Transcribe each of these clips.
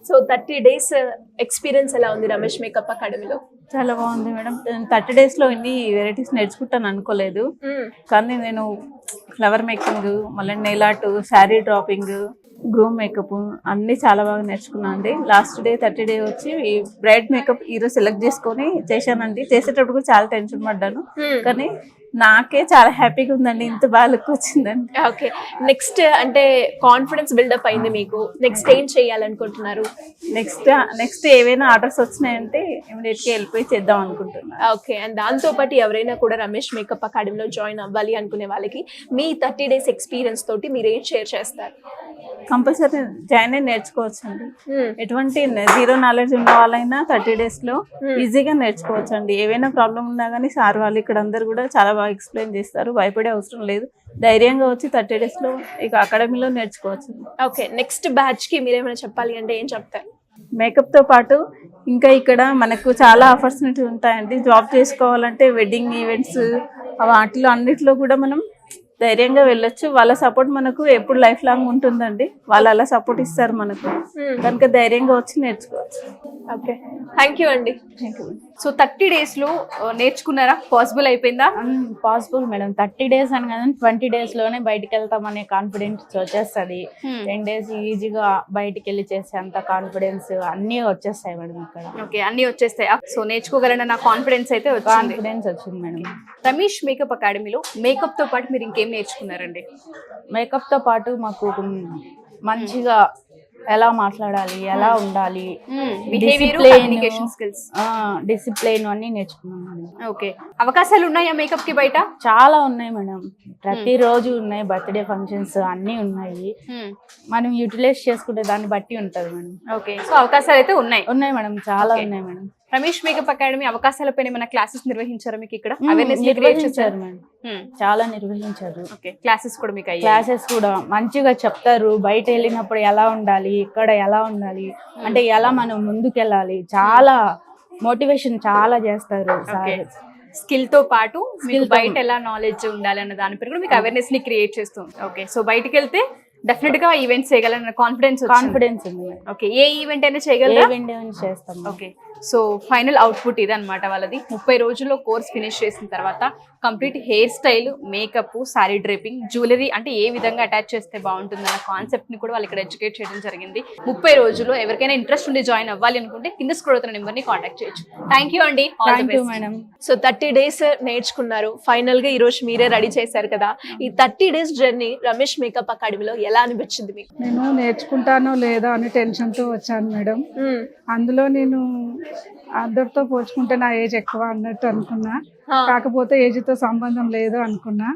So 30 days experience ఎలా ఉంది Ramesh makeup అకాడమీలో? చాలా బాగుంది మేడం. 30 days లో ఇన్ని వెరైటీస్ నేర్చుకుంటాను అనుకోలేదు. కానీ నేను ఫ్లవర్ మేకింగ్, మళ్ళీ nail art, sari dropping, groom makeup అన్నీ చాలా బాగా నేర్చుకున్నాను అండి. లాస్ట్ డే 30 day వచ్చి బ్రైడ్ మేకప్ ఈరోజు సెలెక్ట్ చేసుకొని చేశానండి. చేసేటప్పుడు కూడా చాలా టెన్షన్ పడ్డాను, కానీ నాకే చాలా హ్యాపీగా ఉందండి. ఇంత బాగా లుక్ వచ్చిందండి. ఓకే, నెక్స్ట్ అంటే కాన్ఫిడెన్స్ బిల్డప్ అయింది మీకు. నెక్స్ట్ ఏం చేయాలనుకుంటున్నారు? నెక్స్ట్ ఏవైనా ఆర్డర్స్ వచ్చినాయంటే ఇమీడియట్గా వెళ్ళిపోయి చేద్దాం అనుకుంటున్నాను. ఓకే, అండ్ దాంతో పాటు ఎవరైనా కూడా రమేష్ మేకప్ అకాడమీలో జాయిన్ అవ్వాలి అనుకునే వాళ్ళకి మీ 30 days ఎక్స్పీరియన్స్ తోటి మీరు ఏం షేర్ చేస్తారు? కంపల్సరీ జాయిన్ అయి నేర్చుకోవచ్చు అండి. ఎటువంటి జీరో నాలెడ్జ్ ఉన్న వాళ్ళైనా 30 days లో ఈజీగా నేర్చుకోవచ్చు అండి. ఏవైనా ప్రాబ్లం ఉన్నా కానీ సార్ వాళ్ళు ఇక్కడ అందరు కూడా చాలా బాగా ఎక్స్ప్లెయిన్ చేస్తారు. భయపడే అవసరం లేదు, ధైర్యంగా వచ్చి 30 days లో ఇక అకాడమీలో నేర్చుకోవచ్చు. ఓకే, నెక్స్ట్ బ్యాచ్ కి మీరు ఏమైనా చెప్పాలి అంటే ఏం చెప్తారు? మేకప్ తో పాటు ఇంకా ఇక్కడ మనకు చాలా ఆపర్చునిటీ ఉంటాయండి. జాబ్ చేసుకోవాలంటే వెడ్డింగ్ ఈవెంట్స్ వాటిలో అన్నిట్లో కూడా మనం ధైర్యంగా వెళ్ళొచ్చు. వాళ్ళ సపోర్ట్ మనకు ఎప్పుడు లైఫ్ లాంగ్ ఉంటుందండి. వాళ్ళు అలా సపోర్ట్ ఇస్తారు మనకు, కనుక ధైర్యంగా వచ్చి నేర్చుకోవచ్చు. ఓకే, థ్యాంక్ యూ అండి. Thank you. సో 30 days లో నేర్చుకున్నారా? పాసిబుల్ అయిపోయిందా? Possible madam. 30 days అని కదా, 20 days లోనే బయటికి వెళ్తామనే కాన్ఫిడెన్స్ వచ్చేస్తుంది. 10 days ఈజీగా బయటికి వెళ్ళి చేసే అంత కాన్ఫిడెన్స్ అన్నీ వచ్చేస్తాయి మేడం ఇక్కడ. ఓకే, అన్ని వచ్చేస్తాయి. సో నేర్చుకోగలన నా కాన్ఫిడెన్స్ అయితే కాన్ఫిడెన్స్ వచ్చింది మేడం. రమేష్ మేకప్ అకాడమీలో మేకప్ తో పాటు మీరు ఇంకేం నేర్చుకున్నారండి? మేకప్ తో పాటు మాకు మంచిగా ఎలా మాట్లాడాలి, ఎలా ఉండాలి, డిసిప్లైన్ అన్ని నేర్చుకున్నాం. ఓకే, అవకాశాలు ఉన్నాయా మేకప్ కి బయట? చాలా ఉన్నాయి మేడం, ప్రతిరోజు ఉన్నాయి. బర్త్డే ఫంక్షన్స్ అన్ని ఉన్నాయి. మనం యూటిలైజ్ చేసుకుంటే దాన్ని బట్టి ఉంటది మేడం. ఓకే, సో అవకాశాలు అయితే ఉన్నాయి మేడం, చాలా ఉన్నాయి మేడం. రమేష్ మేకప్ అకాడమీ అవకాశాలపైన ఏమైనా క్లాసెస్ నిర్వహించారా మీకు ఇక్కడ? నిర్వహించారు మేడం, చాలా నిర్వహించారు. ఓకే, క్లాసెస్ కూడా మీకు క్లాసెస్ కూడా మంచిగా చెప్తారు. బయట వెళ్ళినప్పుడు ఎలా ఉండాలి, ఇక్కడ ఎలా ఉండాలి, అంటే ఎలా మనం ముందుకెళ్ళాలి, చాలా మోటివేషన్ చాలా చేస్తారు. స్కిల్ తో పాటు బయట ఎలా నాలెడ్జ్ ఉండాలి అన్న దానిపై కూడా మీకు అవేర్నెస్ ని క్రియేట్ చేస్తుంది. ఓకే, సో బయటకు వెళ్తే డెఫినెట్ గా ఈవెంట్స్ చేయగలన్న కాన్ఫిడెన్స్ ఉంది. ఓకే, ఏ ఈవెంట్ అయినా చేస్తాం. ఓకే, సో ఫైనల్ అవుట్పుట్ ఇది అనమాట వాళ్ళది. 30 రోజుల్లో కోర్స్ ఫినిష్ చేసిన తర్వాత complete hair style, makeup, sorry draping, jewellery అంటే ఏ విధంగా అటాచ్ చేస్తే బాగుంటుందన్న కాన్సెప్ట్ ని కూడా వాళ్ళు ఇక్కడ ఎడ్యుకేట్ చేయడం జరిగింది. 30 రోజుల్లో ఎవరికైనా ఇంట్రెస్ట్ ఉండి జాయిన్ అవ్వాలి అనుకుంటే కింద స్క్రోల్ అవుతున్న నెంబర్ ని కాంటాక్ట్ చేయొచ్చు. థ్యాంక్ యూ అండి. మేడం. సో 30 days నేర్చుకున్నారు, ఫైనల్ గా ఈ రోజు మీరే రెడీ చేశారు కదా. ఈ 30 days జర్నీ రమేష్ మేకప్ అకాడమీలో ఎలా అనిపించింది మీకు? నేను నేర్చుకుంటానో లేదా అని టెన్షన్ తో వచ్చాను మేడం. అందులో నేను అందరితో పోల్చుకుంటే నా ఏజ్ ఎక్కువ అన్నట్టు అనుకున్నా, కాకపోతే ఏజ్ తో సంబంధం లేదు అనుకున్నా.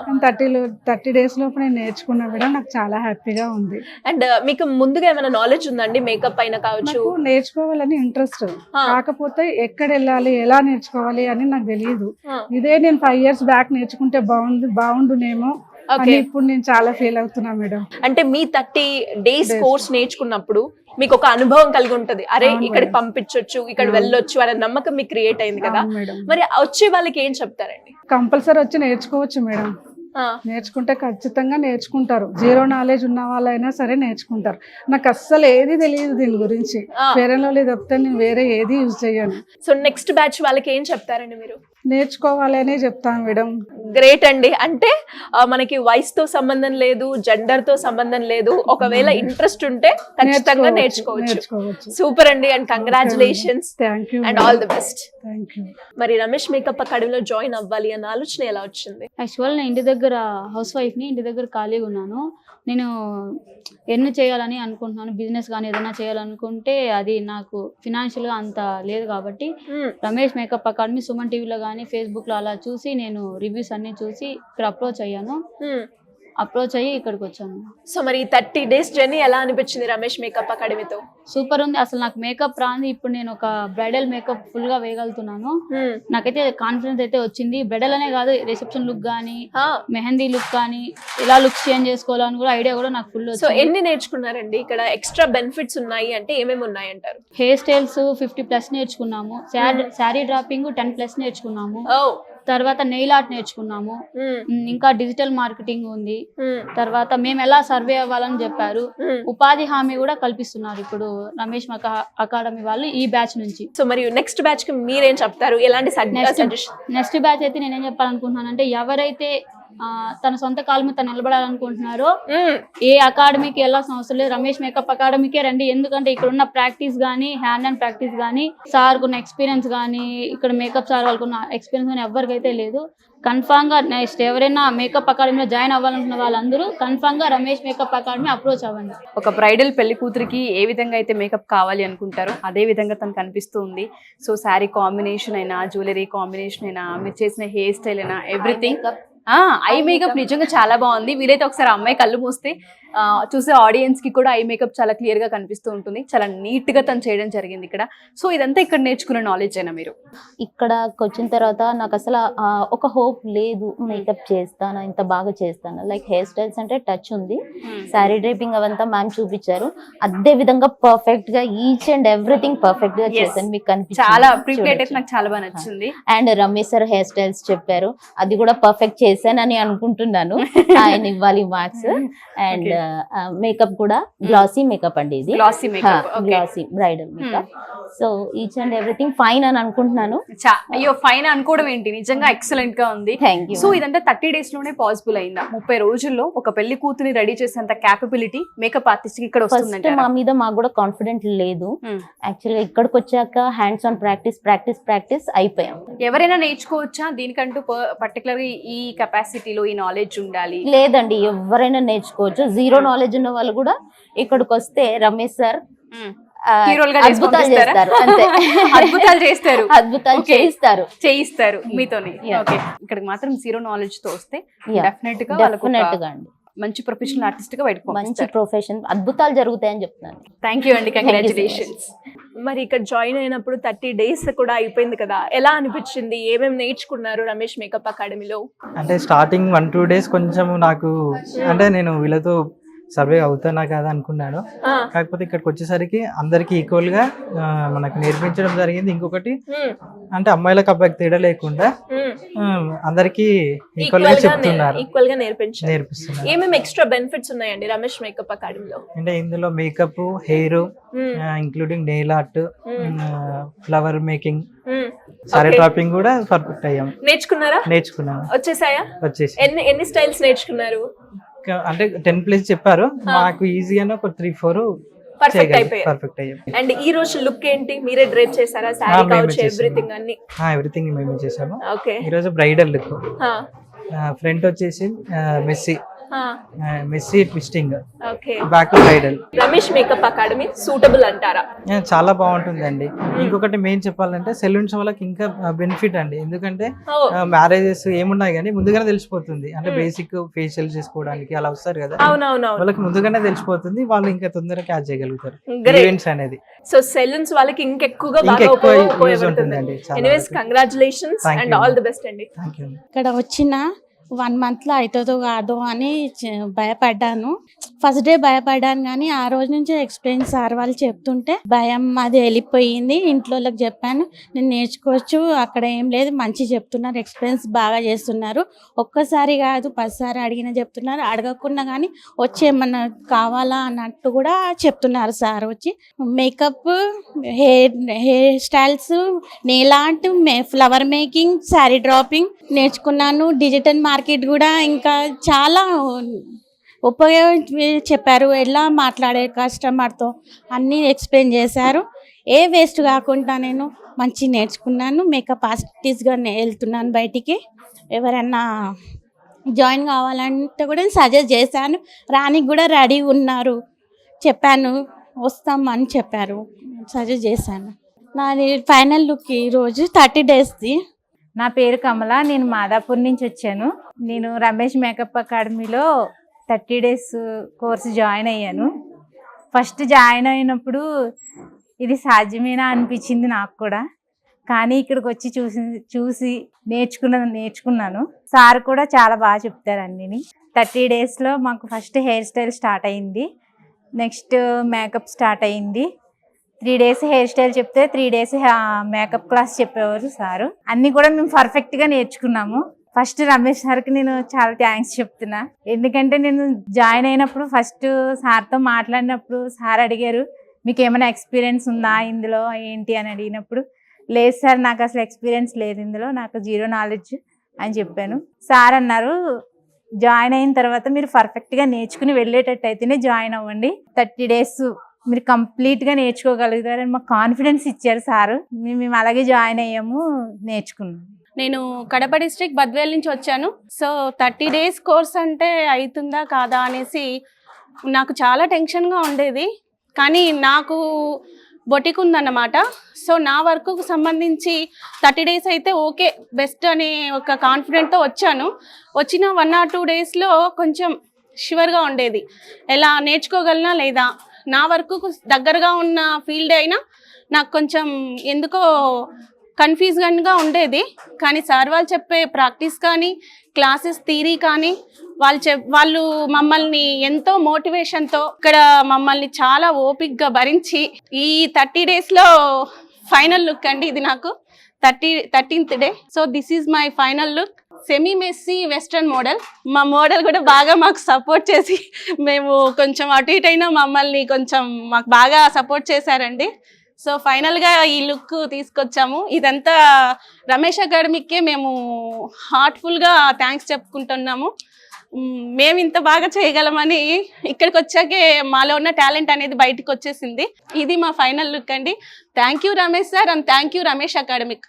30 days లోపు నేను నేర్చుకున్నా మేడం, నాకు చాలా హ్యాపీగా ఉంది. అండ్ మీకు ముందుగా ఏమైనా నాలెడ్జ్ ఉందండి మేకప్ పైన కావచ్చు? నేర్చుకోవాలని ఇంట్రెస్ట్, కాకపోతే ఎక్కడ వెళ్ళాలి, ఎలా నేర్చుకోవాలి అని నాకు తెలియదు. ఇదే నేను 5 years బ్యాక్ నేర్చుకుంటే బాగుండునేమో అని ఇప్పుడు నేను చాలా ఫీల్ అవుతున్నా మేడం. అంటే మీ 30 days కోర్స్ నేర్చుకున్నప్పుడు మీకు ఒక అనుభవం కలిగి ఉంటది, అరే ఇక్కడికి పంపించొచ్చు, ఇక్కడ వెళ్ళొచ్చు అనే నమ్మకం మీకు క్రియేట్ అయింది కదా. మరి వచ్చే వాళ్ళకి ఏం చెప్తారండి? కంపల్సరీ వచ్చి నేర్చుకోవచ్చు మేడం. నేర్చుకుంటే ఖచ్చితంగా నేర్చుకుంటారు. జీరో నాలెడ్జ్ ఉన్న వాళ్ళైనా సరే నేర్చుకుంటారు. నాకు అస్సలు ఏది తెలియదు దీని గురించి. ఫెయిర్ అండ్ లవ్లీ తప్పితే నేను వేరే ఏది యూజ్ చేయను. సో నెక్స్ట్ బ్యాచ్ వాళ్ళకి ఏం చెప్తారండి మీరు? నేర్చుకోవాలి అనే చెప్తాను మేడం. గ్రేట్ అండి. అంటే మనకి వయసుతో సంబంధం లేదు, జెండర్ తో సంబంధం లేదు. ఒకవేళ ఇంట్రెస్ట్ ఉంటే ఖచ్చితంగా నేర్చుకోవచ్చు. సూపర్ అండి, and congratulations and all the best. మరి రమేష్ మేకప్ అకాడమీలో జాయిన్ అవ్వాలి అన్న ఆలోచన ఎలా వచ్చింది? యాక్చువల్ నేను ఇంటి దగ్గర హౌస్ వైఫ్ని, ఇంటి దగ్గర ఖాళీగా ఉన్నాను. నేను ఎన్ని చేయాలని అనుకుంటున్నాను, బిజినెస్ కానీ ఏదైనా చేయాలనుకుంటే అది నాకు ఫినాన్షియల్గా అంత లేదు. కాబట్టి రమేష్ మేకప్ అకాడమీ సుమన్ టీవీలో కానీ ఫేస్బుక్లో అలా చూసి నేను రివ్యూస్ అన్ని చూసి ఇక్కడ అప్రోచ్ అయ్యి ఇక్కడికి వచ్చాను. సో మరి 30 days జర్నీ ఎలా అనిపించింది రమేష్ మేకప్ అకాడమీతో? సూపర్ ఉంది. అసలు నాకు మేకప్ రాంది, ఇప్పుడు నేను ఒక బ్రైడల్ మేకప్ ఫుల్ గా వేయగలుగుతున్నాను. నాకైతే కాన్ఫిడెన్స్ అయితే వచ్చింది. బ్రైడల్ అనే కాదు, రిసెప్షన్ లుక్ గానీ, మెహందీ లుక్ కానీ, ఇలా లుక్ చేంజ్ చేసుకోవాలని కూడా ఐడియా కూడా నాకు ఫుల్. సో ఎన్ని నేర్చుకున్నారండి? ఇక్కడ ఎక్స్ట్రా బెనిఫిట్స్ ఉన్నాయి అంటే ఏమేమి ఉన్నాయి అంటారు? హెయిర్ స్టైల్స్ 50+ నేర్చుకున్నాము. శారీ డ్రాపింగ్ 10+ నేర్చుకున్నాము. తర్వాత నెయిల్ ఆర్ట్ నేర్చుకున్నాము. ఇంకా డిజిటల్ మార్కెటింగ్ ఉంది. తర్వాత మేము ఎలా సర్వే అవ్వాలని చెప్పారు. ఉపాధి హామీ కూడా కల్పిస్తున్నారు ఇప్పుడు రమేష్ అకాడమీ వాళ్ళు ఈ బ్యాచ్ నుంచి. సో మరి నెక్స్ట్ బ్యాచ్ కి మీరేం చెప్తారు? ఎలాంటి నెక్స్ట్ బ్యాచ్ అయితే నేనేం చెప్పాలనుకుంటున్నానంటే, ఎవరైతే తన సొంత కాళ్ళ మీద నిలబడాలనుకుంటున్నారో ఏ అకాడమీకి వెళ్ళాల్సిన అవసరం లేదు, రమేష్ మేకప్ అకాడమీకే రండి. ఎందుకంటే ఇక్కడ ఉన్న ప్రాక్టీస్ కానీ, హ్యాండ్ అండ్ ప్రాక్టీస్ కానీ, సార్ కున్న ఎక్స్పీరియన్స్ కానీ, ఇక్కడ మేకప్ సార్ వాళ్ళకున్న ఎక్స్పీరియన్స్ కానీ ఎవరికైతే లేదు. కన్ఫామ్ గా నెక్స్ట్ ఎవరైనా మేకప్ అకాడమీలో జాయిన్ అవ్వాలనుకున్న వాళ్ళందరూ కన్ఫామ్ గా రమేష్ మేకప్ అకాడమీ అప్రోచ్ అవ్వండి. ఒక బ్రైడల్ పెళ్లి కూతురికి ఏ విధంగా అయితే మేకప్ కావాలి అనుకుంటారో అదే విధంగా తను కనిపిస్తూ ఉంది. సో శారీ కాంబినేషన్ అయినా, జ్యువెలరీ కాంబినేషన్ అయినా, మీరు చేసిన హెయిర్ స్టైల్ అయినా, ఎవ్రీథింగ్. ఐ మేకప్ నిజంగా చాలా బాగుంది. వీలైతే ఒకసారి అమ్మాయి కళ్ళు మూస్తే చూసే ఆడియన్స్ కి కూడా ఐ మేకప్ చాలా క్లియర్ గా కనిపిస్తూ ఉంటుంది. చాలా నీట్ గా తను చేయడం జరిగింది ఇక్కడ. సో ఇదంతా ఇక్కడ నేర్చుకున్న నాలెడ్జ్ అయినా మీరు? ఇక్కడకి వచ్చిన తర్వాత నాకు అసలు ఒక హోప్ లేదు, మేకప్ చేస్తాను ఇంత బాగా చేస్తాను. లైక్ హెయిర్ స్టైల్స్ అంటే టచ్ ఉంది, శారీ డ్రైపింగ్ అవంతా మ్యామ్ చూపించారు. అదే విధంగా పర్ఫెక్ట్ గా ఈచ్ అండ్ ఎవ్రీథింగ్ పర్ఫెక్ట్ గా చేశాను. మీకు కనిపించింది చాలా ప్రిపేర్ అయితే నాకు చాలా బాగా నచ్చింది. And Ramesh sir hairstyles చెప్పారు, అది కూడా పర్ఫెక్ట్ చేశానని అనుకుంటున్నాను. ఆయన ఇవ్వాలి మార్క్స్. అండ్ మేకప్ కూడా గ్లాసీ మేకప్ అండి, ఇది glossy bridal makeup. So each and everything fine అని అనుకుంటున్నాను. అయ్యో ఫైన్ అనుకోవడం ఏంటి, నిజంగా ఎక్సలెంట్ గా ఉంది. సో ఇదంతా 30 days లోనే పాసిబుల్ అయిందా? 30 రోజుల్లో ఒక పెళ్లి కూతుని రెడీ చేసేంత క్యాపబిలిటీ మేకప్ ఆర్టిస్ట్ కి ఇక్కడ వస్తుంది? మా మీద మాకు కూడా కాన్ఫిడెంట్ లేదు. యాక్చువల్గా ఇక్కడికి వచ్చాక హ్యాండ్స్ ఆన్ ప్రాక్టీస్ అయిపోయాం. ఎవరైనా నేర్చుకోవచ్చా దీనికంటూ పర్టికులర్ గా ఈ కెపాసిటీలో ఈ నాలెడ్జ్ ఉండాలి? లేదండి, ఎవరైనా నేర్చుకోవచ్చు. జీరో నాలెడ్జ్ ఉన్న వాళ్ళు కూడా ఇక్కడికి వస్తే రమేష్ సార్ అద్భుతాలు చేస్తారు. అంతే, అద్భుతాలు చేస్తారు, అద్భుతాలు చేయిస్తారు మీతోని. ఇక్కడికి మాత్రం జీరో నాలెడ్జ్ తో వస్తే డెఫినెట్ గా అండి మంచి ప్రొఫెషనల్ ఆర్టిస్ట్ గా బయటకు మంచి ప్రొఫెషన్, అద్భుతాలు జరుగుతాయని చెప్తున్నాను. థ్యాంక్ యూ అండి, కంగ్రాచులేషన్స్. మరి ఇక్కడ జాయిన్ అయినప్పుడు 30 days కూడా అయిపోయింది కదా, ఎలా అనిపించింది? ఏమేమి నేర్చుకున్నారు రమేష్ మేకప్ అకాడమీలో? అంటే స్టార్టింగ్ 1-2 days కొంచెం నాకు అంటే నేను వీళ్ళతో సర్వే అవుతానా కదా అనుకున్నాను. కాకపోతే ఇక్కడికి వచ్చేసరికి అందరికి ఈక్వల్ గా మనకు నేర్పించడం జరిగింది. ఇంకొకటి అంటే అమ్మాయిలకు అబ్బాయికి తేడా లేకుండా అందరికి ఈక్వల్ గా చెప్తున్నారు, ఈక్వల్ గా నేర్పిస్తున్నారు. ఏమేమి ఎక్స్ట్రా బెనిఫిట్స్ ఉన్నాయండి రమేష్ మేకప్ అకాడమీలో? అంటే ఇందులో makeup, hair, including nail art, flower making, sorry dropping కూడా పర్ఫెక్ట్ అయ్యాము. నేర్చుకున్నాను. వచ్చేసాయా? వచ్చేసి ఎన్ని స్టైల్స్ నేర్చుకున్నారు? అంటే 10+ చెప్పారు, నాకు ఈజీగానే ఒక 3-4 పర్ఫెక్ట్ అయ్యాయి. అండ్ ఈ రోజు లుక్ ఏంటి? మీరే డ్రేప్ చేశారా? సారీ కావచ్చు, ఎవ్రీథింగ్ అన్ని? ఎవ్రీథింగ్ మేమే చేసాము. ఓకే. ఈ రోజు బ్రైడల్ లుక్. ఫ్రంట్ వచ్చేసి messy twisting, back bridal. Ramesh makeup academy suitable అంటారా? చాలా బాగుంటుందండి. ఇంకొకటి మెయిన్ చెప్పాలంటే సెలూన్స్ వాళ్ళకి ఇంకా బెనిఫిట్ అండి. ఎందుకంటే మ్యారేజెస్ ఏమున్నాయి కానీ ముందుగానే తెలిసిపోతుంది. అంటే బేసిక్ ఫేషియల్ చేసుకోవడానికి అలా వస్తారు కదా, వాళ్ళకి ముందుగానే తెలిసిపోతుంది. వాళ్ళు ఇంకా తొందరగా క్యాచ్ చేయగలుగుతారు ఈవెంట్స్ అనేది. సో సెలూన్స్ వాళ్ళకి ఇంకెక్కువగా ఉంటుందండి. Anyways congratulations and all the best అండి. ఇక్కడ వచ్చిన 1 monthలో అవుతుందో కాదో అని భయపడ్డాను. ఫస్ట్ డే భయపడ్డాను, కానీ ఆ రోజు నుంచి ఎక్స్పీరియన్స్ సార్ వాళ్ళు చెప్తుంటే భయం అది వెళ్ళిపోయింది. ఇంట్లోకి చెప్పాను, నేను నేర్చుకోవచ్చు, అక్కడ ఏం లేదు, మంచి చెప్తున్నారు, ఎక్స్పీరియన్స్ బాగా చేస్తున్నారు. ఒక్కసారి కాదు 10 సార్లు అడిగినా చెప్తున్నారు, అడగకుండా కానీ వచ్చి ఏమన్నా కావాలా అన్నట్టు కూడా చెప్తున్నారు సార్. వచ్చి makeup, hair styles, nail art, flower making, sari dropping నేర్చుకున్నాను. డిజిటల్ మార్కెట్ కూడా ఇంకా చాలా ఉపయోగం చెప్పారు. ఎలా మాట్లాడే కస్టమర్తో అన్నీ ఎక్స్ప్లెయిన్ చేశారు. ఏ వేస్ట్ కాకుండా నేను మంచి నేర్చుకున్నాను. మేకప్ ఆర్టిస్ట్గా వెళ్తున్నాను బయటికి. ఎవరన్నా జాయిన్ కావాలంటే కూడా సజెస్ట్ చేశాను. రానికి కూడా రెడీ ఉన్నారు, చెప్పాను వస్తాం అని చెప్పారు, సజెస్ట్ చేశాను. నాది ఫైనల్ లుక్ ఈరోజు 30 daysది. నా పేరు కమల, నేను మాదాపూర్ నుంచి వచ్చాను. నేను రమేష్ మేకప్ అకాడమీలో 30 days కోర్సు జాయిన్ అయ్యాను. ఫస్ట్ జాయిన్ అయినప్పుడు ఇది సాధ్యమేనా అనిపించింది నాకు కూడా, కానీ ఇక్కడికి వచ్చి చూసి నేర్చుకున్నాను. సార్ కూడా చాలా బాగా చెప్తారు అన్నీ. 30 daysలో మాకు ఫస్ట్ హెయిర్ స్టైల్ స్టార్ట్ అయింది, నెక్స్ట్ మేకప్ స్టార్ట్ అయింది, 3 days హెయిర్ స్టైల్ చెప్తే 3 days మేకప్ క్లాస్ చెప్పేవారు సారు. అన్ని కూడా మేము పర్ఫెక్ట్ గా నేర్చుకున్నాము. ఫస్ట్ రమేష్ సార్కి నేను చాలా థ్యాంక్స్ చెప్తున్నా. ఎందుకంటే నేను జాయిన్ అయినప్పుడు ఫస్ట్ సార్తో మాట్లాడినప్పుడు సార్ అడిగారు మీకు ఏమైనా ఎక్స్పీరియన్స్ ఉందా ఇందులో ఏంటి అని అడిగినప్పుడు, లేదు సార్ నాకు అసలు ఎక్స్పీరియన్స్ లేదు ఇందులో, నాకు 0 knowledge అని చెప్పాను. సార్ అన్నారు జాయిన్ అయిన తర్వాత మీరు పర్ఫెక్ట్గా నేర్చుకుని వెళ్ళేటట్టు అయితేనే జాయిన్ అవ్వండి, 30 days మీరు కంప్లీట్గా నేర్చుకోగలుగుతారని మాకు కాన్ఫిడెన్స్ ఇచ్చారు సారు. మేము అలాగే జాయిన్ అయ్యాము, నేర్చుకున్నాం. నేను కడప డిస్ట్రిక్ట్ బద్వేల్ నుంచి వచ్చాను. సో 30 days కోర్స్ అంటే అవుతుందా కాదా అనేసి నాకు చాలా టెన్షన్గా ఉండేది. కానీ నాకు బొటిక్ ఉందన్నమాట. సో నా వర్క్కు సంబంధించి 30 days అయితే ఓకే బెస్ట్ అనే ఒక కాన్ఫిడెంట్తో వచ్చాను. వచ్చిన 1 or 2 daysలో కొంచెం షివర్గా ఉండేది, ఎలా నేర్చుకోగలనా లేదా. నా వర్క్కు దగ్గరగా ఉన్న ఫీల్డ్ అయినా నాకు కొంచెం ఎందుకో కన్ఫ్యూజన్గా ఉండేది. కానీ సార్ వాళ్ళు చెప్పే ప్రాక్టీస్ కానీ క్లాసెస్ థియరీ కానీ వాళ్ళు మమ్మల్ని ఎంతో మోటివేషన్తో ఇక్కడ మమ్మల్ని చాలా ఓపిక్గా భరించి ఈ 30 daysలో ఫైనల్ లుక్ అండి ఇది నాకు 13th day. So this is my final look. Semi messy western model. మా మోడల్ కూడా బాగా మాకు సపోర్ట్ చేసి మేము కొంచెం అటు ఇటు అయినా మమ్మల్ని కొంచెం మాకు బాగా సపోర్ట్ చేశారండి. సో ఫైనల్గా ఈ లుక్ తీసుకొచ్చాము. ఇదంతా రమేష్ అకాడమీకే మేము హార్ట్ఫుల్గా థ్యాంక్స్ చెప్పుకుంటున్నాము. మేము ఇంత బాగా చేయగలమని ఇక్కడికి వచ్చాకే మాలో ఉన్న టాలెంట్ అనేది బయటకు వచ్చేసింది. ఇది మా ఫైనల్ లుక్ అండి. Thank you Ramesh sir and thank you Ramesh academic.